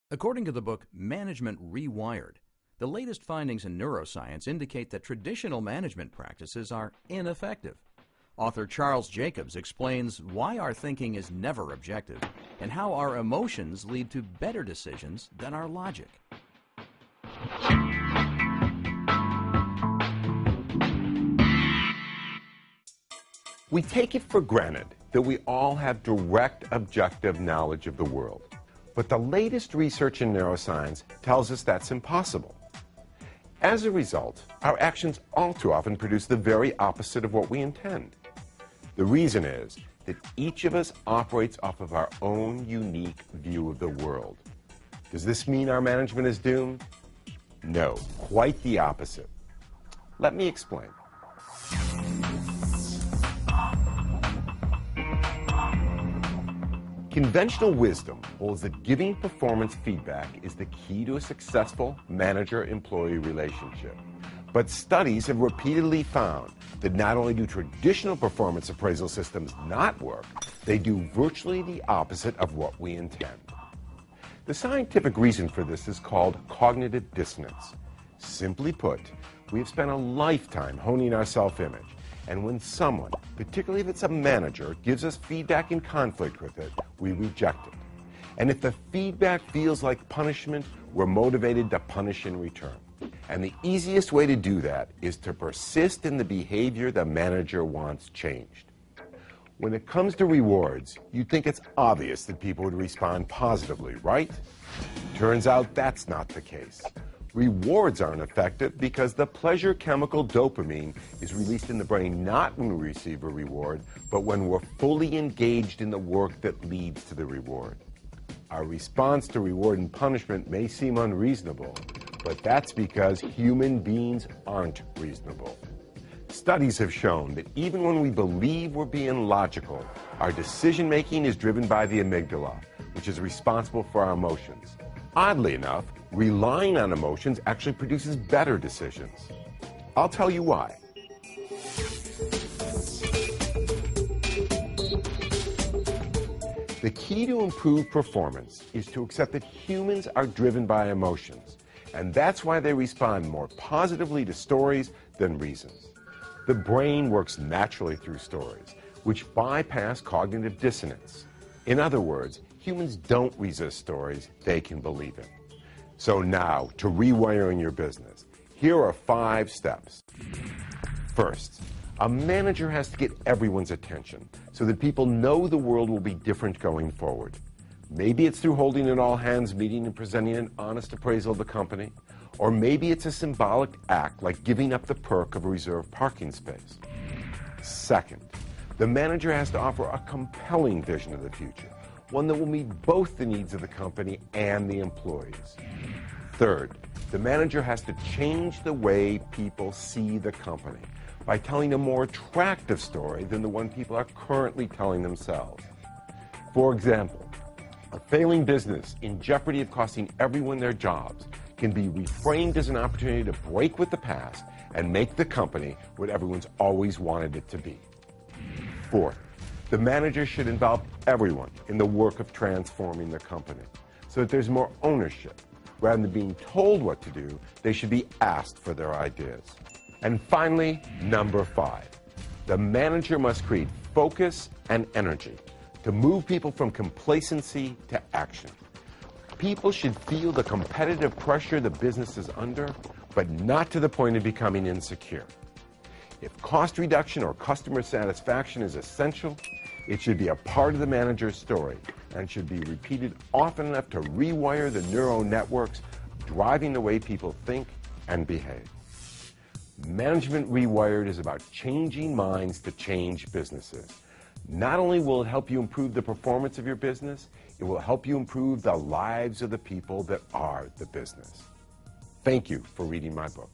According to the book Management Rewired, the latest findings in neuroscience indicate that traditional management practices are ineffective. Author Charles Jacobs explains why our thinking is never objective and how our emotions lead to better decisions than our logic. We take it for granted that we all have direct, objective knowledge of the world. But the latest research in neuroscience tells us that's impossible. As a result, our actions all too often produce the very opposite of what we intend. The reason is that each of us operates off of our own unique view of the world. Does this mean our management is doomed? No, quite the opposite. Let me explain. Conventional wisdom holds that giving performance feedback is the key to a successful manager-employee relationship. But studies have repeatedly found that not only do traditional performance appraisal systems not work, they do virtually the opposite of what we intend. The scientific reason for this is called cognitive dissonance. Simply put, we have spent a lifetime honing our self-image, and when someone, particularly if it's a manager, gives us feedback in conflict with it, we reject it. And if the feedback feels like punishment, we're motivated to punish in return. And the easiest way to do that is to persist in the behavior the manager wants changed. When it comes to rewards, you'd think it's obvious that people would respond positively, right? Turns out that's not the case. Rewards aren't effective because the pleasure chemical dopamine is released in the brain not when we receive a reward, but when we're fully engaged in the work that leads to the reward. Our response to reward and punishment may seem unreasonable, but that's because human beings aren't reasonable. Studies have shown that even when we believe we're being logical, our decision-making is driven by the amygdala, which is responsible for our emotions. Oddly enough, relying on emotions actually produces better decisions. I'll tell you why. The key to improved performance is to accept that humans are driven by emotions, and that's why they respond more positively to stories than reasons. The brain works naturally through stories, which bypass cognitive dissonance. In other words, humans don't resist stories they can believe in. So now, to rewiring your business, here are 5 steps. First, a manager has to get everyone's attention so that people know the world will be different going forward. Maybe it's through holding an all-hands meeting and presenting an honest appraisal of the company, or maybe it's a symbolic act like giving up the perk of a reserved parking space. Second, the manager has to offer a compelling vision of the future, one that will meet both the needs of the company and the employees. Third, the manager has to change the way people see the company by telling a more attractive story than the one people are currently telling themselves. For example, a failing business in jeopardy of costing everyone their jobs can be reframed as an opportunity to break with the past and make the company what everyone's always wanted it to be. Fourth, the manager should involve everyone in the work of transforming the company so that there's more ownership. Rather than being told what to do, they should be asked for their ideas. And finally, number 5, the manager must create focus and energy to move people from complacency to action. People should feel the competitive pressure the business is under, but not to the point of becoming insecure. If cost reduction or customer satisfaction is essential, it should be a part of the manager's story and should be repeated often enough to rewire the neural networks driving the way people think and behave. Management Rewired is about changing minds to change businesses. Not only will it help you improve the performance of your business, it will help you improve the lives of the people that are the business. Thank you for reading my book.